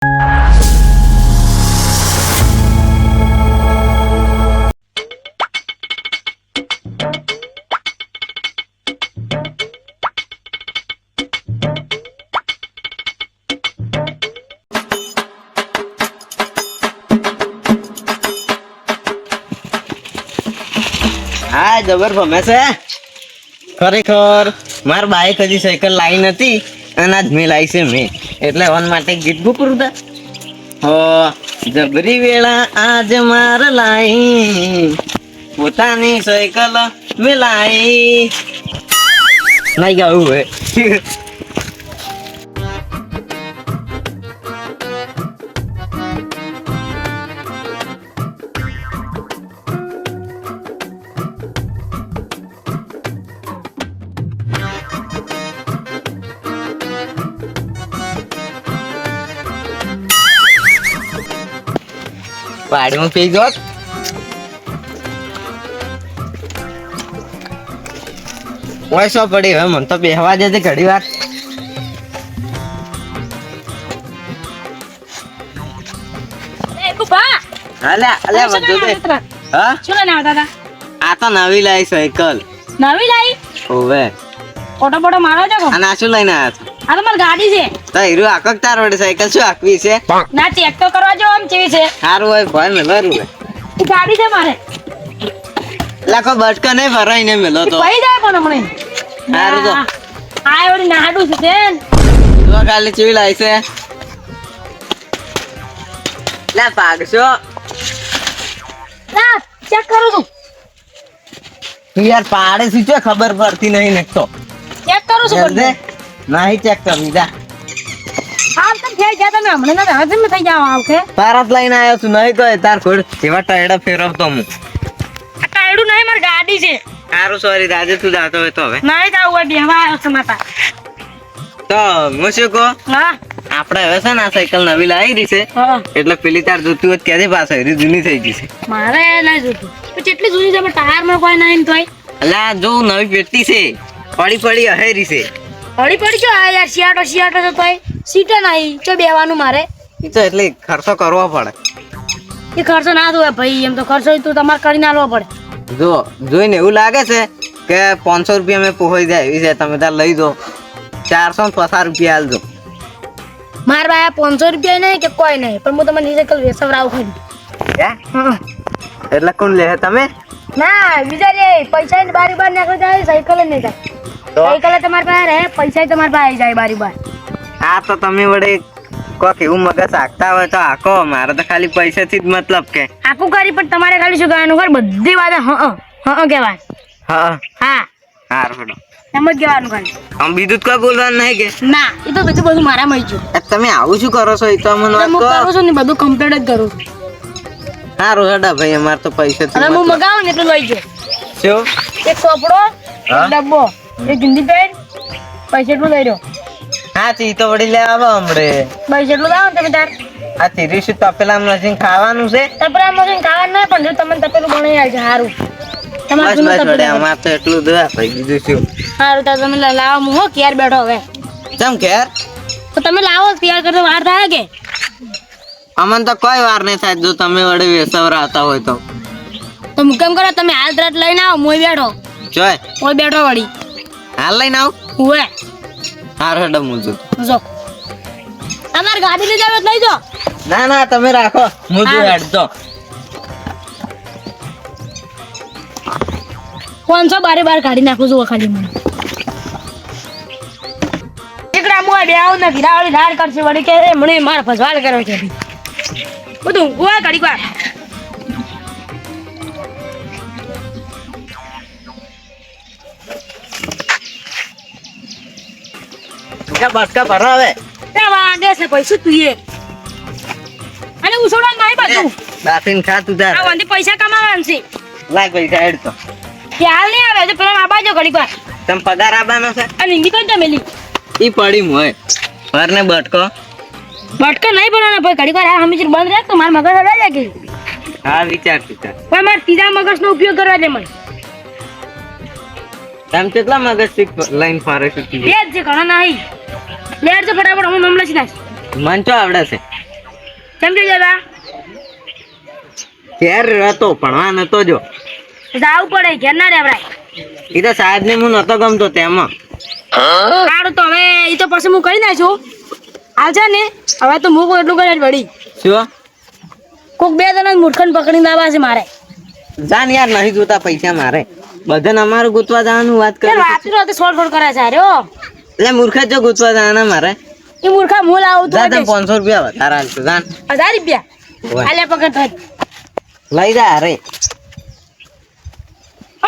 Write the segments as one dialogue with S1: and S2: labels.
S1: હા જબર ભમે છે ખરેખર. માર બાઈક હજી સાયકલ લાવી નથી અને આજ મેં લાવી છે મેં, એટલે વન માટે ગીત ભૂકરું તા હો. જબરી વેળા આજ માર લાઈ પોતાની સાયકલ મેં લાઈ નહીં ગાવું હે. પાડીમાં પી જોત ઓય શું પડી હવે મને તો બેહવા દે તે ઘડી વાર. આ તો નવી લાવી સાયકલ.
S2: નવી લાવી
S1: ઓવે
S2: ઓટો બોટો મારો છો
S1: અને આ શું લઈને આવ્યા છો?
S2: આ તો મારી ગાડી છે.
S1: તો હીરો આકક તાર વડે સાયકલ શું આકવી છે?
S2: ના ચેક તો કરવા જો આમ કેવી છે.
S1: સારું હોય ભાઈ મેલો રૂ
S2: ઈ ગાડી છે મારે.
S1: લાખો બટકા નહીં ભરાઈ ને મેલો તો
S2: પઈ જાય પણ હમણે.
S1: સારું તો
S2: આ ઓલી નાડું છે તેન.
S1: તો કાલે ચીવી લાવી છે લે પાગશો.
S2: ના ચેક કરું છું.
S1: તું યાર પાડે શું છે ખબર પડતી નહીં ને તો
S2: ચેક કરું છું
S1: જલ્દી નહીં ચેક કરી જા.
S2: આમ તો થઈ ગયા તમે હમણે ના હવે તમે થઈ જાવ આવકે.
S1: પારત લઈને આવ્યો તું નહીં કહે તાર ખોડ એવા ટાયડા ફેરવતો હું.
S2: આ ટાયડું નહીં મારી ગાડી છે.
S1: સારું સોરી રાજે તું જાતો હોય તો હવે
S2: નહીં જાવ હોય બેહવા આવ્યો છે માતા.
S1: તો હું શું કહું
S2: હા
S1: આપણે હવે છે ને આ સાયકલ નવી લાવી રહી છે
S2: હા
S1: એટલે પેલી તાર જોતી હોય ક્યાંથી પાસ આવી જૂની થઈ ગઈ છે.
S2: મારે નહીં જોતું તો કેટલી જૂની છે ટાયર માં કોઈ નહીં તોય.
S1: એટલે આ જો નવી પેટી છે પડી પડી અહેરી છે.
S2: હળી પડી જો આ યાર શિયાટો તો તોય સીટે નહીં ચો બેવાનું મારે.
S1: એ તો એટલે ખર્ચો કરવો પડે.
S2: એ ખર્ચો ના થયો ભાઈ એમ તો ખર્ચો તો તમારે કરીને આલવો પડે.
S1: જો જોઈને એવું લાગે છે કે 500 રૂપિયા મેં પોહોઈ જાય એવી છે તમે તાર લઈ દો 450 રૂપિયા આલજો.
S2: માર ભાઈ 500 રૂપિયા નહીં કે કોઈ નહીં પણ હું તમને સાયકલ વેસવરાવું ખાલી. હા
S1: એટલે કોણ લે તમે?
S2: ના બીજા રે પૈસા ની બારી બાર નાખી જાય સાયકલ જ નહીં જાય. સાયકલ તમારી પાસે રહે પૈસા તમારી પાસે જાય બારી બાર.
S1: આ તો તમે વડે કોક એવું મગજ આખતા હોય તો આખો. મારે તો ખાલી પૈસાથી જ મતલબ કે
S2: આખું કરી પણ તમારે ખાલી શું કહેવાનું ખબર બધી વાત કહેવાય.
S1: હા
S2: હા
S1: સારું હેડો
S2: એમ જ કહેવાનું ખાલી.
S1: આમ બીજું જ કોઈ બોલવાનું નહીં કે
S2: ના એ તો બધું મારા મળી ગયું.
S1: તમે આવું શું કરો છો એ તો મને વાત
S2: હું
S1: કહો.
S2: કરું છું ને બધું કમ્પ્લીટ જ કરું છું.
S1: સારું હેડા ભાઈ અમારે તો પૈસાથી
S2: હવે હું
S1: મતલબ.
S2: મગાવું ને એટલું લઈ જાઉં.
S1: શું
S2: એક કપડો એક
S1: હા?
S2: ડબ્બો એક હિન્દી પેન્ટ પૈસા એટલું લઈ રહ્યો.
S1: હા તી તો વળી લે આવો હમણે.
S2: પૈસા એટલું લાવો ને તમે તાર
S1: આ તીરી શું તપેલામાં લઈને ખાવાનું છે?
S2: તપેલા મશીન ખાવાનું નહીં પણ જો તમને તપેલું બનાવી આવશે સારું. તમારે
S1: બસ
S2: જૂનું
S1: બસ વડે
S2: તપેલું
S1: અમારે તો એટલું દે ભાઈ બીજું શું.
S2: સારું તો તમે લાવો હું હો ક્યારે બેઠો હવે
S1: કેમ ઘેર
S2: તો તમે લાવો તૈયાર કરતો વાર થાય કે
S1: અમને તો કોઈ વાર નહીં થાય જો તમે વડે વેસવરા આવતા હોય તો.
S2: તો મુકેમ કરો તમે હાલ તરત લઈને આવો મોય બેઠો
S1: જોય
S2: મોય બેઠો વળી
S1: હાલ લઈને આવ.
S2: હુએ
S1: સારું હેડો હું જો.
S2: જો તમારે ગાડી લઈ જાવ લઈ જો.
S1: ના ના તમે રાખો હું જો હેડતો.
S2: 500 બારે બાર કાઢી નાખું છું ખાલી મને એક રામુઆ બે આવ ને વિરાવળી લાડ કરશે વળી કે મને માર ફસવાડ કર્યો છે બધું ગોવા કાઢી વાર
S1: બટકા ભરો હવે.
S2: વાગે છે પૈસા તું એ અને ઉછોડા નહીં બધું
S1: દાફીન ખા તું તાર.
S2: આ વંદી પૈસા કમાવાના છે
S1: લાય પૈસા હેડતો.
S2: ખ્યાલ નહીં આવે તો પેલા આબાજો ઘડી વાર
S1: તમે પગાર આપવાનો છે?
S2: અને હિન્દી કઈ મેલી
S1: ઈ પડી મોય ભરને બટકો.
S2: બટકા નહીં ભરવાના ભાઈ ઘડી વાર આ હમીર બંધ રાખ તો માર મગજ હડા જાય કે
S1: હા વિચાર વિચાર.
S2: ભાઈ મારે ત્રીજા મગજનો ઉપયોગ કરવા દે મને
S1: તમે કેટલા મગજ થી લઈને ફરે છો?
S2: બે જ છે ઘણા નહીં લેટ છે ફટાફટ હું મામલા સીધા
S1: મન તો આવડે છે
S2: કેમ કે જતા
S1: ઘેર હતો ભણવા નતો જો
S2: જાવું પડે ઘેર ના રેવરાય.
S1: એ તો સાહેબ ને હું નતો ગમતો તેમાં.
S2: સારું તો હવે એ તો પછી હું કરી નાખું. હાલ છે ને હવે તો હું એટલું કરે વળી
S1: શું
S2: કોક 2 જણા મૂર્ખન પકડીને લાવવા છે મારે.
S1: જાન યાર નહીં જોતા પૈસા મારે બધાને અમારું ગૂંથવા જવાનું વાત કરે
S2: રાત્રે રાતે સોડ કરે છે અરે
S1: એટલે મૂર્ખ જ જો ગૂંથવા જવાના મારે.
S2: એ મૂર્ખા હું લાવું
S1: જા
S2: તો
S1: તને 500 રૂપિયા વધારે હાલશું જાન
S2: 1000 રૂપિયા આલે પકડ થઈ
S1: લઈ જા અરે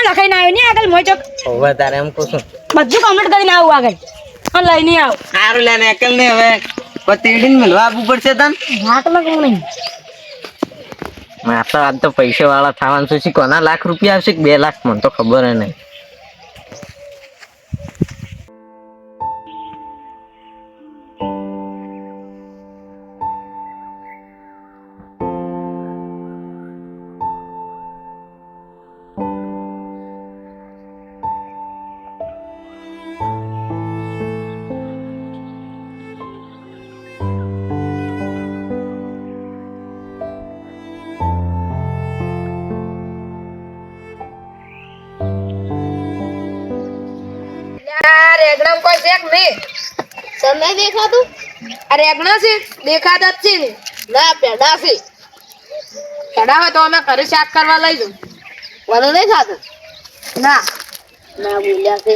S2: લખાઈને આવ્યો નહીં આગળ મોચક
S1: હવે તારે એમ કહું છું
S2: બધું કમ્પ્લીટ કરીને આવું આગળ અને લઈને આવ
S1: સારું લે ને અકલ ને હવે પતીડીને મળવા આપવું પડશે તને.
S2: હાટમાં કોણ નહીં
S1: મારે તો આજ તો પૈસા વાળા થવાનું છે શી કોના લાખ રૂપિયા આવશે કે 2 લાખ મને તો ખબર હે નહીં.
S2: રેગડમ કોઈ શેક નહીં તમને દેખાતું અરે રેગડા છે દેખાતા જ છે ને ના પેડા છે પેડા હોય તો અમે ઘરે શાક કરવા લઈ જઉં મને નહીં ખાતું ના ના બોલ્યા છે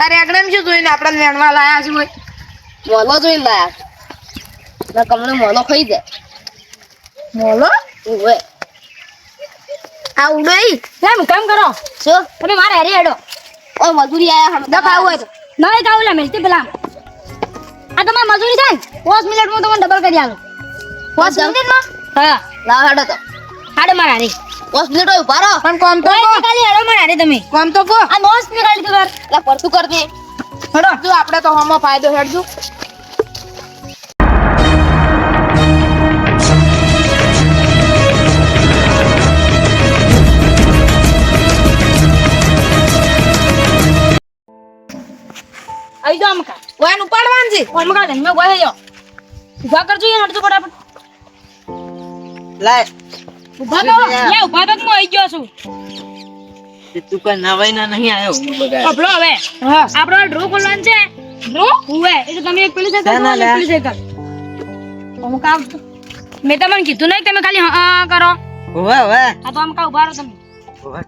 S2: અરે રેગડમ શું જોઈને આપણે વેણવા લાયા છે હોય મોલો જોઈને લાયા ના કમને મોલો ખાઈ જાય મોલો ઓવે આ ઉડઈ કેમ કામ કરો શું તમે મારે હરી હેડો ઓ મજૂરી આયા હમ દક આવું હોય તો નહીં કાવું લે મેલતી પેલા આ તમારી મજૂરી છે ને 5 મિનિટમાં તમને ડબલ કરી આલું 5 મિનિટમાં હા લાવ હેડો તો હાડે મારા હરી 5 મિનિટ હોય ઉભા રહો પણ કોમ તો કો ખાલી હેડો મારા હરી તમે કોમ તો કો આ નોસ નીકાળી દો યાર લા પરતું કર દે હેડો જો આપણે તો હમો ફાયદો હેડજો આઈ દો અમકા વાન ઉપાડવાન છે કોણ મકા ધન મે ગોય જો ઉભા કરજો યાર હટજો ફટાફટ
S1: લાય
S2: ઉભા કરો લે ઉભા તો હું આઈ ગયો છું
S1: તું કોઈ નવાઈ ના નહીં આવ્યો હું બગાડ
S2: આપણો હવે હા આપણો ડ્રો ખોલવાનું છે ડ્રો હુએ એટલે તમે એક પેલી સાઈડ કરો એક પેલી સાઈડ કરો અમકા મેં તમને કીધું નહીં તમે ખાલી હા કરો
S1: ઓવે ઓવે
S2: આ તો અમકા ઉભા રહો તમે
S1: ઓવે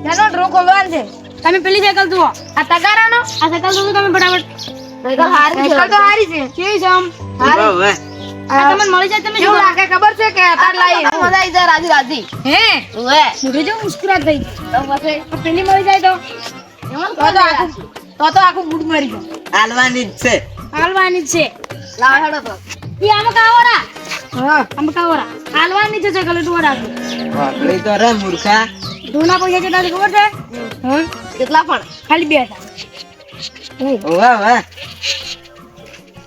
S2: ચાલો ડ્રો ખોલવાનું છે તમે પેલી સાયકલ જુઓ આ તગારાનો આ સાયકલ જુઓ તમે ફટાફટ સાયકલ હારી છે કેવી છે આમ
S1: ઓવે ઓવે
S2: આ તમને મળી જાય તમે શું લાગે ખબર છે કે અતાર લાઈ મજા આવી જાય રાજી રાજી હે ઓએ મુજે જો મુસ્કરાત થઈ તો પછી પેલી મળી જાય તો તો આખું મૂડ મરી ગયો
S1: હાલવાની જ છે
S2: હાલવાની જ છે લાવ હેડો તો ઈ આમ કાવરા હા આમ કાવરા હાલવાની છે સાયકલ ટોરા
S1: વાકડી તો રે મૂર્ખા
S2: ધોના પૈસા કેટલા છે ખબર છે હા કેટલા પણ ખાલી 2 હતા
S1: ઓવે ઓવે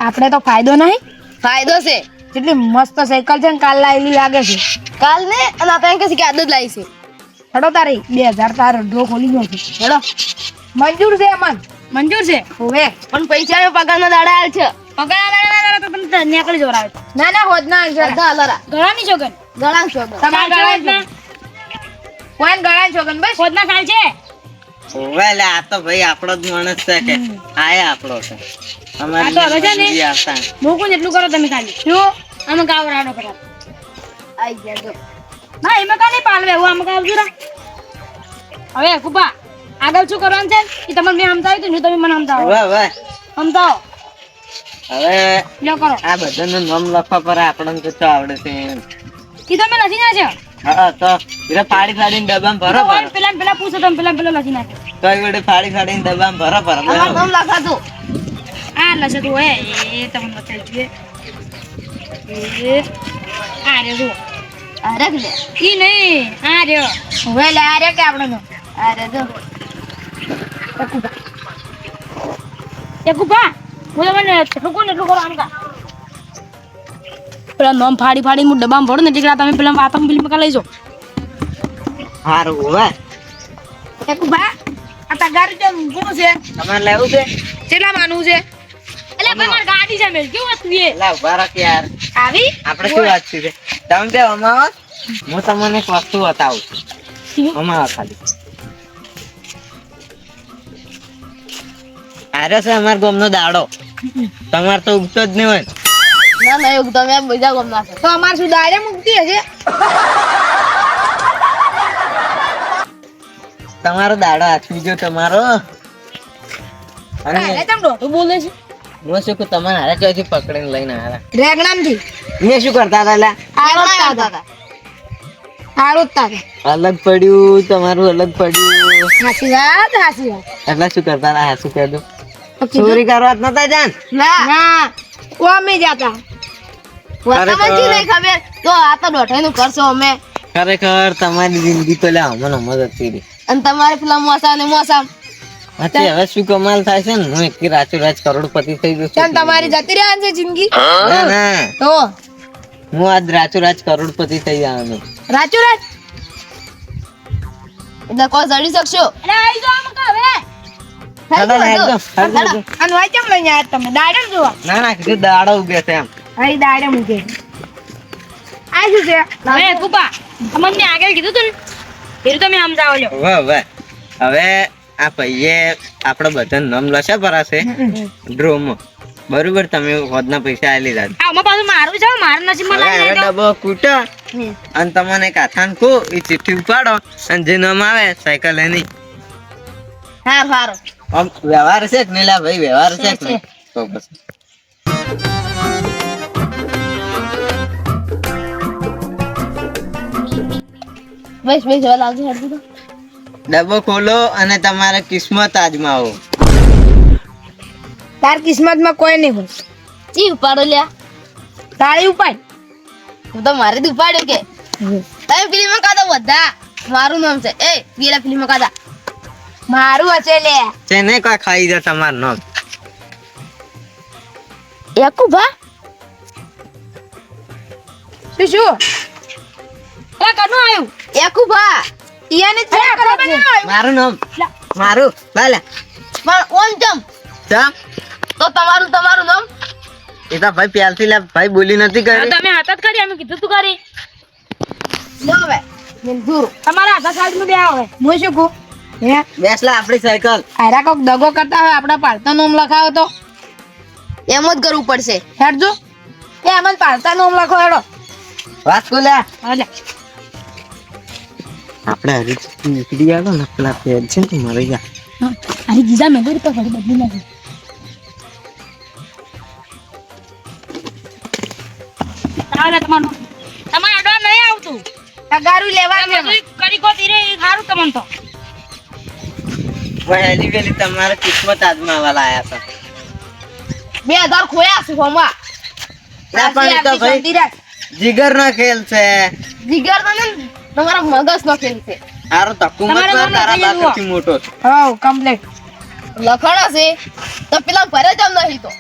S2: આપણે તો ફાયદો નહીં ફાયદો છે કેટલી મસ્ત સાયકલ છે ને કાલ લાવેલી લાગે છે કાલ ને અને આપણે કહેશે કે આદત લાવી છે હેડો તારી 2000 તારો ડ્રો ખોલી ગયો છે હેડો મંજૂર છે અમન મંજૂર છે હોવે પણ પૈસા મે પગારના દાડા આલ છે પગારના દાડા તો તમને નીકળી જોરાવે ના ના હોદ ના જરા અલરા ગળાની છોકન ગળાની છોકન તમાર ગળાની કોણ ગળાની છોકન બસ હોદ ના સાલ છે
S1: ઓવે લે આ તો ભાઈ આપણો જ માણસ છે કે આયા આપણો છે
S2: આ તો હવે છે ને મોકું એટલું કરો તમે ખાલી શું આમ કાવરાનો ફટાફટ આઈ ગયા જો ના એમાં કા નહીં પાલવે હું આમ કાવજો રા હવે કુપા આગળ શું કરવાનું છે એ તમને મેં સમજાવ્યું હતું તમે મને સમજાવો
S1: ઓવે ઓવે
S2: સમજાવો
S1: હવે
S2: લ્યો કરો
S1: આ બધાનું નામ લખવા પર આપણને તો શું આવડે છે
S2: ઈ તમે લખી નાખ્યો
S1: હા તો એટલે ફાડી ફાડીને ડબ્બામાં ભરો ભરો
S2: પેલા પૂછો તમે પેલા લખી નાખ્યો
S1: તો એ વડે ફાડી ફાડીને ડબ્બામાં ભરો ભરો
S2: નામ લખાતું આ લખે તો હે એ તમને બતાવી જોઈએ એ આ રે જો આ રે લે ઈ નહીં આ રે હવે લે આ રે કે આપણો નો આ રે જો એકુપા બોલો મને એટલું કોણ એટલું કરો આમ કા પેલા નામ ફાડી ફાડી હું ડબ્બામાં ભરું ને ટીકડા તમે પેલા આતંક બિલ માં લઈ જાઓ
S1: હારું ઓવે
S2: એકુપા આ તગારી જે કોણ છે
S1: તમારે લેવું છે
S2: કેટલા માનવું છે એટલે ભાઈ મારી ગાડી છે મેલ કેવું હતું એ
S1: લાવ બારક યાર
S2: આવી
S1: આપણે શું વાત છે તમે બે અમાવો હું તમને એક વસ્તુ બતાવું છું અમાવો ખાલી આરે છે અમાર ગામનો દાડો તમાર તો ઉગતો જ નહીં હોય
S2: ના ના એવું તમે બીજા ગમ ના તો અમાર શું દાડે મુકતી હશે
S1: તમારો દાડો હાથવી ગયો તમારો અને
S2: અરે તમ ડોટું બોલે છે
S1: હું શું કહું તમારે હારે ચોથી પકડીને લઈને આવ્યા
S2: રેગણામથી
S1: મેં શું કરતા હતા લા?
S2: આરોતા
S1: અલગ પડ્યું તમારું અલગ પડ્યું
S2: હાસી વાત
S1: એટલે શું કરતા હતા હા શું કહેતું ચોરી કરવા જ નતા જાન
S2: ના કોમે જાતા વતમાંથી નહીં ખબર તો આ તો દોઢાઈનું કરશો અમે
S1: ખરેખર તમારી જિંદગી તો લે અમને મદદ કરી
S2: અને તમારે પેલા મોસા ને મોસા
S1: પછી હવે શું કમાલ થાય છે ને હું એક રાચોરાચ કરોડપતિ થઈ ગયો
S2: કેમ
S1: છું
S2: તમારી જતી રહ્યા છે જિંદગી
S1: ના ના
S2: તો
S1: હું આજ રાચોરાચ કરોડપતિ થઈ જવાનું
S2: રાચો રાચ એટલે કોઈ જડી શકશો અરે આઈ જાઓ મક હવે
S1: હેડો ને, હેડો, હેડો.
S2: અને વાય કેમ લઈને આયા તમે દાડમ જોવા
S1: ના ના કીધું દાડો ઉગે છે એમ
S2: અહીં દાડમ મૂકે આ શું છે હવે કુપા તમને આગળ કીધું તું ને એ તમે સમજાવો લ્યો
S1: વાહ વાહ હવે આ ભાઈએ આપણે બધા નામ લશે પરાશે ડ્રોમાં બરોબર તમે હોદના પૈસા આલી લીધા
S2: આમાં પાછું મારું છે મારા નસીબમાં
S1: હવે
S2: લાગી
S1: ડબ્બો કૂટો અને તમને એક હાથાન ખો એ ચિઠ્ઠી ઉપાડો અને જે નામ આવે સાયકલ એની
S2: હા સારું
S1: આમ વ્યવહાર છે કે નહીં લા ભાઈ વ્યવહાર છે કે નહીં તો પછી
S2: બસ બસ હવે લાગુ હેડ દીધો
S1: ડબ્બો ખોલો અને તમારે કિસ્મત આજમાવો
S2: તાર કિસ્મતમાં કોઈ નહીં હોય જી ઉપાડો લ્યા તાળી ઉપાડ હું તો મારે જ ઉપાડ્યો કે તમે ફિલ્મ કાઢો બધા મારું નામ છે એ પેલા ફિલ્મ કાઢા મારું હશે લે
S1: છે ને કોઈ ખાઈ જાય તમારું નામ
S2: યાકુબા શું એ કનું આવ્યું યાકુબા ઈયાને ચેક કરો છે
S1: મારું નામ મારું લાલા
S2: પણ ઓમ જમ
S1: ચમ
S2: તો તમારું નામ
S1: એ તો ભાઈ પ્યાલથી લે ભાઈ બોલી નથી કરી
S2: તમે હાથ જ કરી અમે કીધું તું કરી લો હવે મંજૂર તમારા હાથ સાઈડ માં બે આવે હું શું કહું હે
S1: બેસલા આપણી સાયકલ
S2: આરા કોક દગો કરતા હોય આપડા પાલતા નામ લખાવો તો એમ જ કરવું પડશે હેડજો એ એમ જ પાલતા નામ લખો હેડો
S1: વાત કો લે
S2: હાલે
S1: આપણે હરી નીકળી આવ્યો ને પેલા પેજ છે ને મરી ગયા
S2: અરે ગીજા મેં ગોરી પર ઘડી બદલી નાખી ચાલે તમારું તમારે અડવા નહીં આવતું તગારું લેવા કરી કો ધીરે સારું તમને તો
S1: વહેલી વેલી તમારે કિસ્મત આજમાવા લાયા છે
S2: 2000 ખોયા છે હોમાં
S1: ના પણ એ તો ભાઈ જીગર નો ખેલ છે
S2: જીગર નો ને તમારા મગજ નો ખેલ છે
S1: તારો તકુ મત કર તારા બાપથી મોટો છે
S2: હા કમ્પ્લીટ લખણો છે તો પેલા ભરે જમ નહીં તો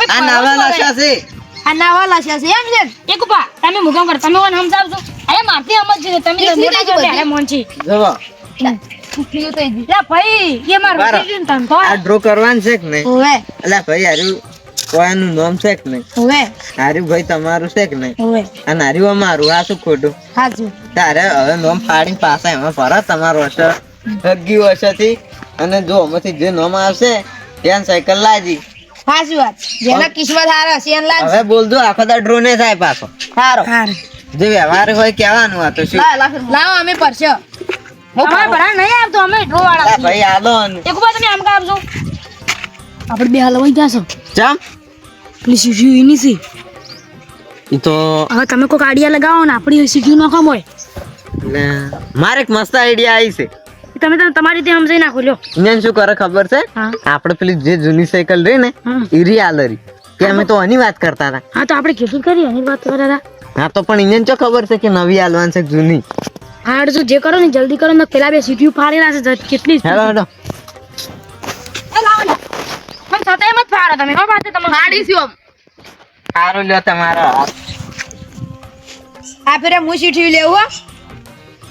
S1: આ નવા લાશા છે
S2: આ નવા લાશા છે એમ છે એક ઉપા તમે મુકામ કર તમે મને સમજાવજો અરે મારતી સમજ છે તમે મોટા છો એટલે મોંચી
S1: જવો
S2: સુખીયું થઈ ગઈ લા ભાઈ એ માર રૂટી ને તન તો
S1: આ ડ્રો કરવાનું છે કે નહીં
S2: ઓવે
S1: અલા ભાઈ હારું કોઈનું નામ છે કે નહીં
S2: ઓવે
S1: હારું ભાઈ તમારું છે કે નહીં
S2: ઓવે
S1: અને હારું અમારું આ શું ખોટું
S2: હાજુ
S1: તારે હવે નોમ ફાડીને પાછા એમાં ફરત તમારો હશે હગી હશેથી અને જો આમાંથી જે નોમ આવશે ત્યાં સાયકલ લાજી
S2: હાજુ વાત જેના કિસ્મત હારા છે એન લાગ
S1: હવે બોલજો આખો દા ડ્રો ને થાય પાછો
S2: હારો હારો
S1: જે વ્યવહાર હોય કહેવાનું આ તો શું
S2: લાવો અમે પરસ્યો અમાર ભરા નહીં આવતો અમે ડ્રો વાળા
S1: અલા ભાઈ આલો ને
S2: એક ઉપર તમે આમ કાપજો આપણે બે હાલ વઈ જાશો
S1: ચમ
S2: પ્લીઝ સીધું એની સી
S1: ઈ તો
S2: હવે તમે કોઈ આઈડિયા લગાવો ને આપણી સીધું ન કામ હોય
S1: એટલે મારે એક મસ્ત આઈડિયા આવી છે
S2: તમે તો તમારી રીતે સમજાઈ નાખો લ્યો
S1: ઇન્જન શું કરે ખબર છે
S2: હા.
S1: આપણે પેલી જે જૂની સાયકલ રહી ને
S2: હા.
S1: ઈ રિયાલરી કે અમે તો આની વાત કરતા હતા
S2: હા તો આપણે કીધું કરી એની વાત કર્યા હતા
S1: હા તો પણ ઇન્જન ચો ખબર છે કે નવી આલવાન છે કે જૂની
S2: હા જો જે કરો ને જલ્દી કરો ને પેલા બે સીધું ફાડેલા છે કેટલી
S1: હેલો હેલો
S2: પણ છતાંય મત ફાડો તમે ખબર છે તમે ફાડીશું
S1: સારું લ્યો તમારો
S2: આ ફેરે હું સીઠી લેવું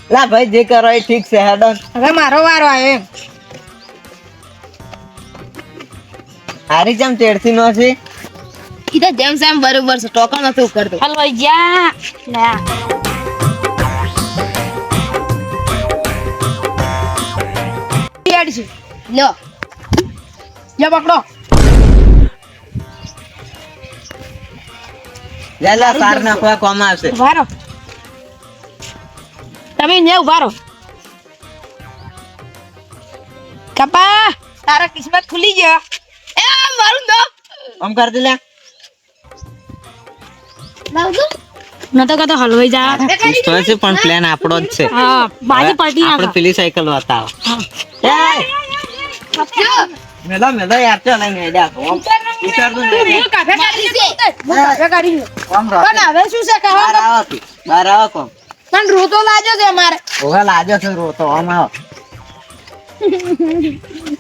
S1: લા ભાઈ જે કરો એ ઠીક છે હેડો
S2: હવે મારો વારો આવ્યો એમ
S1: હારી ચમ તેડથી નો છે
S2: ઈ તો જેમ સેમ બરોબર છે ટોકન નથી કરતો
S3: હલવાઈ જા લે
S2: રેડી છે લ્યો લ્યો પકડો
S1: લે લે સાર નાખવા કોમ આવશે
S3: વારો તમે ને વારો કપા તારા કિસ્મત ખુલી ગયો
S2: એ મારું દો
S1: આમ કર દે લે
S2: લાવજો
S3: ન તો કતો હલવાઈ જા
S1: તો છે પણ પ્લાન આપણો જ છે
S3: હા બાજુ પલટી
S1: આપણે
S3: નાખો
S1: પેલી સાયકલ બતાવો મેલા મેલા યાર ચાલ લઈને હેડ્યા તો વિચાર તો નહીં
S3: કાફે
S2: મારી છે
S3: કાફે કાઢી
S1: આમ રહો
S3: પણ હવે શું છે કહો
S1: બહાર આવો તું બહાર આવો કોમ
S2: પણ રોતો લાજો છે અમારે
S1: ઓહા લાજો છે રોતો આમ આવો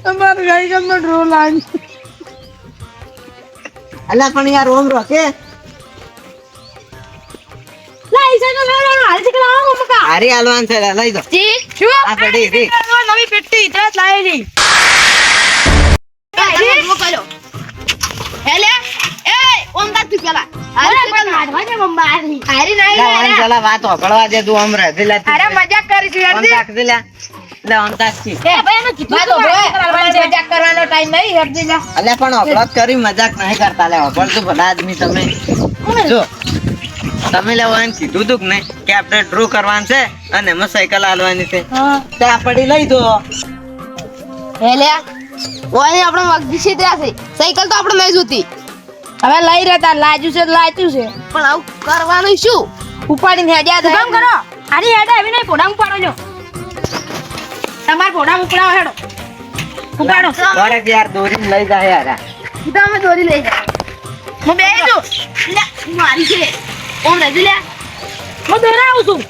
S3: તમારે ગાઈ ગમે ડ્રો લાગ
S1: અલા પણ યાર ઓમ રોકે
S3: લાઈ છે તો લેવાનો હાલ છે કે લાવો મકા
S1: હારી હાલવાન છે લે, લઈ દો
S2: જી
S3: શું
S1: આ પેટી રી
S3: નવી પેટી ત્યાં લાવી ની
S2: હું કર્યો હેલે એ ઓમ તાક તું પેલા
S3: અરે પણ હાડવા દે મમ્મારી
S2: હારી
S1: લે
S2: નહીં
S1: ઓન ચલા વાત હોકળવા દે તું આમ રહે લે
S3: અરે મજાક કરી છું
S1: ઓન તાક દે લે લે ઓન તાક છી
S3: એ ભાઈ એને કીધું
S2: તો મજાક કરવાનો ટાઈમ નહીં હેડજી જા
S1: અલ્યા પણ હોકળો જ કરી મજાક નહીં કરતા લે હોકળ તો ભલા આદમી તમે જો તમે લે ઓન કીધું તું કે નહીં કે આપણે ડ્રો કરવાનું છે અને એમાં સાયકલ હાલવાની છે
S3: હા
S1: તો આ પડી લઈ દો
S2: હેલે ઓય આપણે મગજી સીધા છે સાયકલ તો આપણે નહીં જોતી
S3: હવે લઈ રહેતા લાજ્યું છે લાચ્યું છે
S2: પણ આવું કરવાનું શું
S3: ઉપાડીને હેડ્યા કામ કરો આરી હેડે આવી નહીં પોડા ઉપાડો જો તમાર પોડા ઉપડાવો હેડો ઉપાડો
S1: બરાક યાર દોરીને લઈ જાય યાર આ.
S2: તો અમે દોરી લઈ જા હું બે જો લે મારી છે ઓમ રજી લે
S3: હું દોરાવું છું